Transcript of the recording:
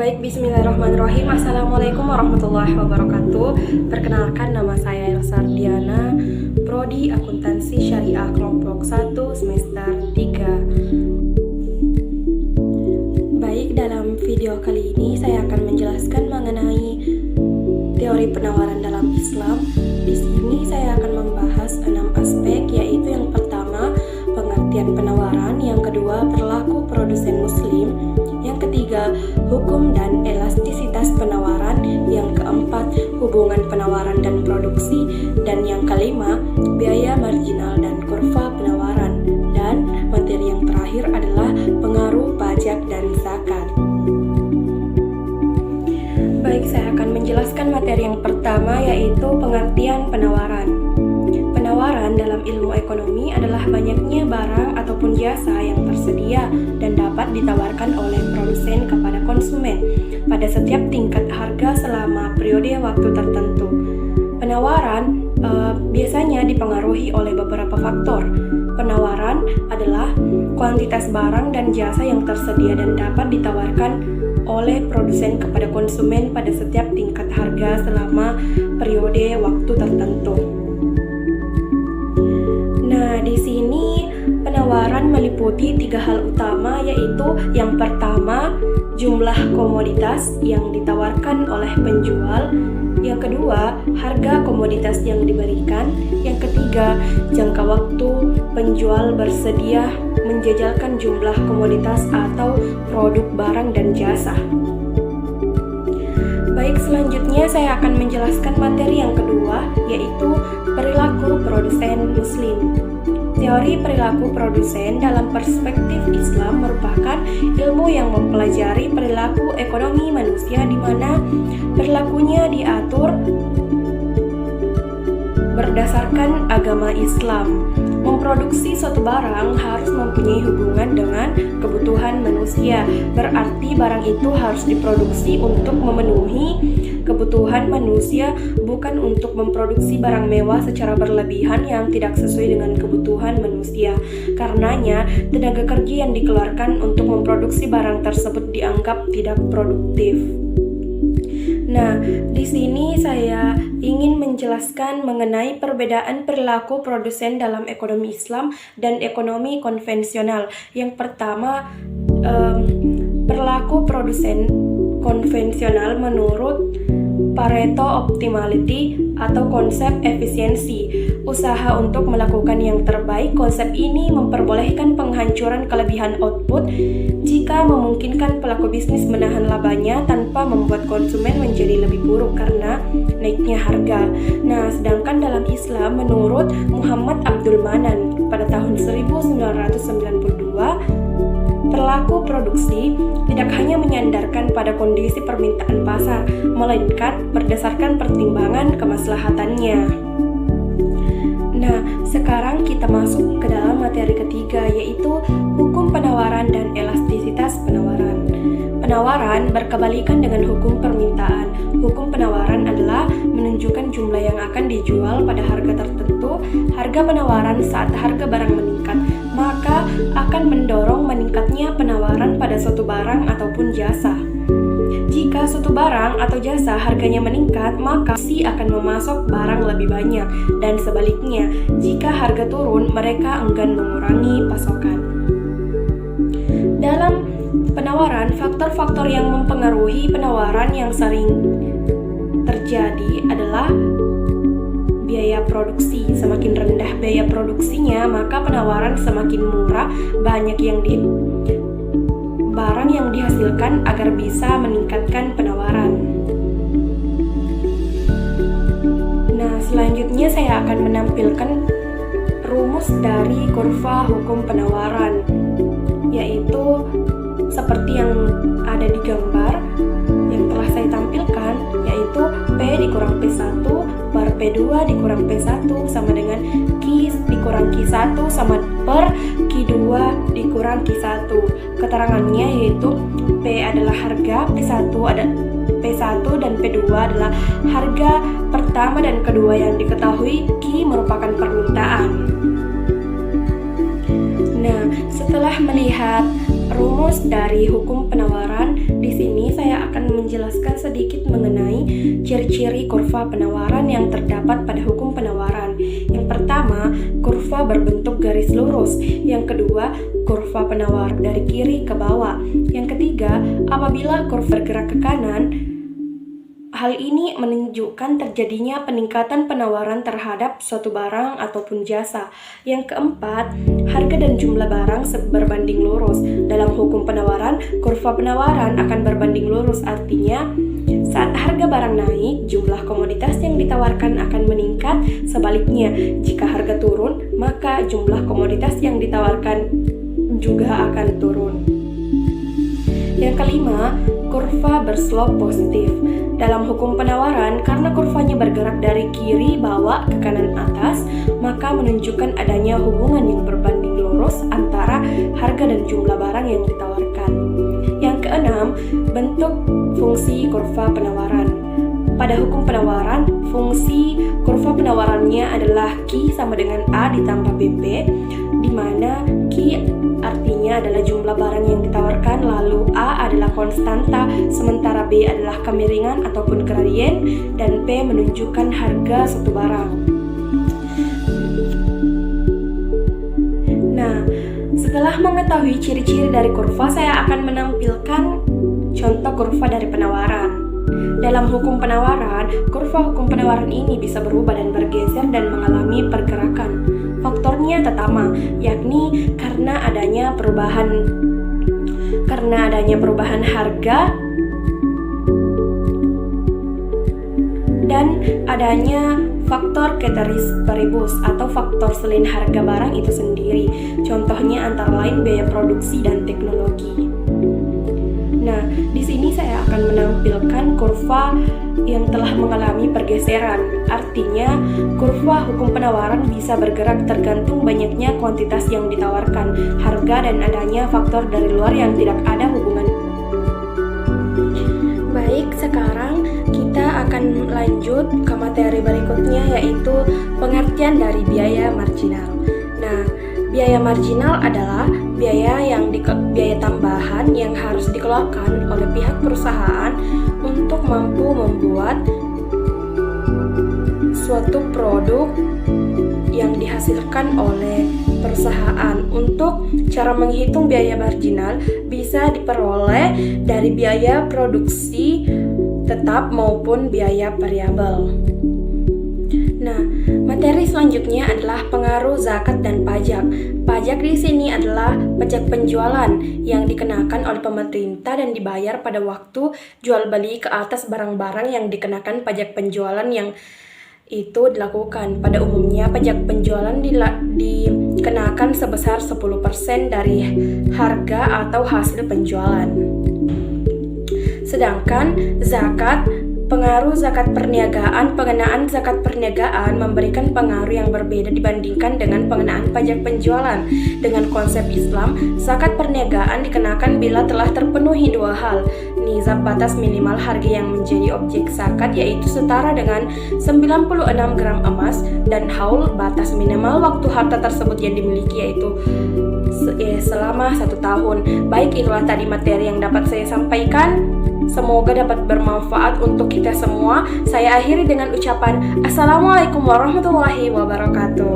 Baik, bismillahirrahmanirrahim. Assalamualaikum warahmatullahi wabarakatuh. Perkenalkan, nama saya Elsa Ardiana, Prodi Akuntansi Syariah Kelompok 1 semester 3. Baik, dalam video kali ini saya akan menjelaskan mengenai teori penawaran dalam Islam. Di sini saya akan membahas 6 aspek, yaitu yang pertama, pengertian penawaran, yang kedua, perilaku produsen muslim, yang ketiga, hukum dan elastisitas penawaran, yang keempat, hubungan penawaran dan produksi, dan yang kelima, biaya marginal dan kurva penawaran, dan materi yang terakhir adalah pengaruh pajak dan zakat. Baik, saya akan menjelaskan materi yang pertama, yaitu pengertian penawaran. Penawaran dalam ilmu ekonomi adalah banyaknya barang ataupun jasa yang tersedia dan dapat ditawarkan oleh produsen kepada konsumen pada setiap tingkat harga selama periode waktu tertentu. Penawaran biasanya dipengaruhi oleh beberapa faktor. Penawaran adalah kuantitas barang dan jasa yang tersedia dan dapat ditawarkan oleh produsen kepada konsumen pada setiap tingkat harga selama periode waktu tertentu. Nah, di sini penawaran meliputi 3 hal utama, yaitu yang pertama, jumlah komoditas yang ditawarkan oleh penjual, yang kedua, harga komoditas yang diberikan, yang ketiga, jangka waktu penjual bersedia menjajalkan jumlah komoditas atau produk barang dan jasa. Baik, selanjutnya saya akan menjelaskan materi yang kedua, yaitu perilaku produsen muslim. Teori perilaku produsen dalam perspektif Islam merupakan ilmu yang mempelajari perilaku ekonomi manusia di mana perilakunya diatur berdasarkan agama Islam. Memproduksi suatu barang harus mempunyai hubungan dengan kebutuhan manusia. Berarti barang itu harus diproduksi untuk memenuhi kebutuhan manusia, bukan untuk memproduksi barang mewah secara berlebihan yang tidak sesuai dengan kebutuhan manusia. Karenanya, tenaga kerja yang dikeluarkan untuk memproduksi barang tersebut dianggap tidak produktif. Nah, di sini saya ingin menjelaskan mengenai perbedaan perilaku produsen dalam ekonomi Islam dan ekonomi konvensional. Yang pertama, perilaku produsen konvensional menurut Pareto Optimality atau konsep efisiensi, usaha untuk melakukan yang terbaik. Konsep ini memperbolehkan penghancuran kelebihan output jika memungkinkan pelaku bisnis menahan labanya tanpa membuat konsumen menjadi lebih buruk karena naiknya harga. Nah, sedangkan dalam Islam menurut Muhammad Abdul Manan pada tahun 1992, perilaku produksi tidak hanya menyandarkan pada kondisi permintaan pasar, melainkan berdasarkan pertimbangan kemaslahatannya. Nah, sekarang kita masuk ke dalam materi ketiga, yaitu hukum penawaran dan elastisitas penawaran. Penawaran berkebalikan dengan hukum permintaan. Hukum penawaran adalah menunjukkan jumlah yang akan dijual pada harga tertentu. Harga penawaran saat harga barang meningkat, maka akan mendorong meningkatnya penawaran pada suatu barang ataupun jasa. Jika suatu barang atau jasa harganya meningkat, maka si akan memasok barang lebih banyak, dan sebaliknya, jika harga turun, mereka enggan mengurangi pasokan. Dalam penawaran, faktor-faktor yang mempengaruhi penawaran yang sering terjadi adalah biaya produksi. Semakin rendah biaya produksinya, maka penawaran semakin murah. Banyak barang yang dihasilkan agar bisa meningkatkan penawaran. Nah, selanjutnya saya akan menampilkan rumus dari kurva hukum penawaran, yaitu seperti yang ada di gambar yang telah saya tampilkan, yaitu P dikurang P1 per P2 dikurang P1 sama dengan Q dikurang Q1 sama per Q2 dikurang Q1. Keterangannya yaitu P adalah harga, P1 dan P2 adalah harga pertama dan kedua yang diketahui, Q merupakan permintaan. Nah, setelah melihat Rumus dari hukum penawaran. Di sini saya akan menjelaskan sedikit mengenai ciri-ciri kurva penawaran yang terdapat pada hukum penawaran. Yang pertama, kurva berbentuk garis lurus. Yang kedua, kurva penawar dari kiri ke bawah. Yang ketiga, apabila kurva bergerak ke kanan, hal ini menunjukkan terjadinya peningkatan penawaran terhadap suatu barang ataupun jasa. Yang keempat, harga dan jumlah barang berbanding lurus. Dalam hukum penawaran, kurva penawaran akan berbanding lurus, artinya saat harga barang naik, jumlah komoditas yang ditawarkan akan meningkat. Sebaliknya, jika harga turun, maka jumlah komoditas yang ditawarkan juga akan turun. Yang kelima, kurva berslope positif. Dalam hukum penawaran, karena kurvanya bergerak dari kiri bawah ke kanan atas, maka menunjukkan adanya hubungan yang berbanding lurus antara harga dan jumlah barang yang ditawarkan. Yang keenam, bentuk fungsi kurva penawaran. Pada hukum penawaran, fungsi kurva penawarannya adalah Q sama dengan A ditambah BP, di mana Q artinya adalah jumlah barang yang ditawarkan, lalu A adalah konstanta, sementara B adalah kemiringan ataupun gradien, dan P menunjukkan harga suatu barang. Nah, setelah mengetahui ciri-ciri dari kurva, saya akan menampilkan contoh kurva dari penawaran. Dalam hukum penawaran, kurva hukum penawaran ini bisa berubah dan bergeser dan mengalami pergerakan. Faktornya tetama, yakni karena adanya perubahan harga dan adanya faktor ceteris paribus atau faktor selain harga barang itu sendiri. Contohnya antara lain biaya produksi dan teknologi. Nah, di sini saya akan menampilkan kurva yang telah mengalami pergeseran. Artinya, kurva hukum penawaran bisa bergerak tergantung banyaknya kuantitas yang ditawarkan, harga, dan adanya faktor dari luar yang tidak ada hubungan. Baik, sekarang kita akan lanjut ke materi berikutnya, yaitu pengertian dari biaya marginal. Nah, biaya marginal adalah biaya tambahan yang harus dikeluarkan oleh pihak perusahaan untuk mampu membuat suatu produk yang dihasilkan oleh perusahaan. Untuk cara menghitung biaya marginal bisa diperoleh dari biaya produksi tetap maupun biaya variabel. Nah, materi selanjutnya adalah pengaruh zakat dan pajak. Pajak di sini adalah pajak penjualan yang dikenakan oleh pemerintah dan dibayar pada waktu jual beli ke atas barang-barang yang dikenakan pajak penjualan yang itu dilakukan. Pada umumnya, pajak penjualan dikenakan sebesar 10% dari harga atau hasil penjualan. Sedangkan pengaruh zakat perniagaan, pengenaan zakat perniagaan memberikan pengaruh yang berbeda dibandingkan dengan pengenaan pajak penjualan. Dengan konsep Islam, zakat perniagaan dikenakan bila telah terpenuhi dua hal: nizab batas minimal harga yang menjadi objek zakat yaitu setara dengan 96 gram emas, dan haul batas minimal waktu harta tersebut yang dimiliki yaitu selama 1 tahun. Baik, itulah tadi materi yang dapat saya sampaikan. Semoga dapat bermanfaat untuk kita semua. Saya akhiri dengan ucapan Assalamualaikum warahmatullahi wabarakatuh.